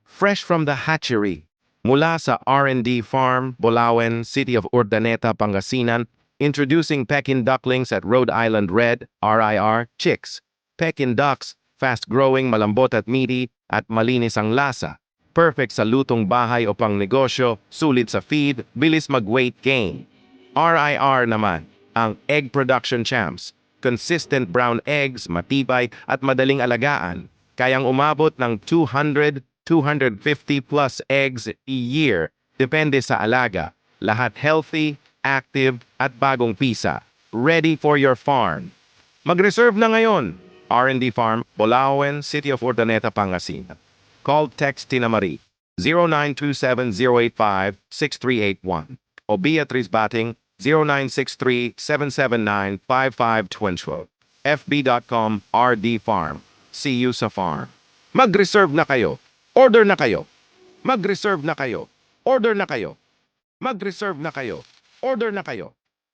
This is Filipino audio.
fresh from the hatchery. Mula sa R&D Farm, Bulawen, City of Urdaneta, Pangasinan, introducing Pekin ducklings at Rhode Island Red, RIR, chicks. Pekin ducks, fast-growing, malambot at meaty, at malinis ang lasa. Perfect sa lutong bahay o pang negosyo, sulit sa feed, bilis mag-weight gain. RIR naman, ang egg production champs. Consistent brown eggs, matibay at madaling alagaan. Kayang umabot ng 200, 250 plus eggs a year. Depende sa alaga. Lahat healthy, active at bagong pisa. Ready for your farm. Mag-reserve na ngayon. R&D Farm, Bulawen, City of Urdaneta, Pangasinan. Call text Tina Marie 0927-085-6381 o Beatrice Bating 0963-779-5520. FB.com RD Farm. See you sa farm. Mag-reserve na kayo. Order na kayo. Mag-reserve na kayo. Order na kayo. Mag-reserve na kayo. Order na kayo.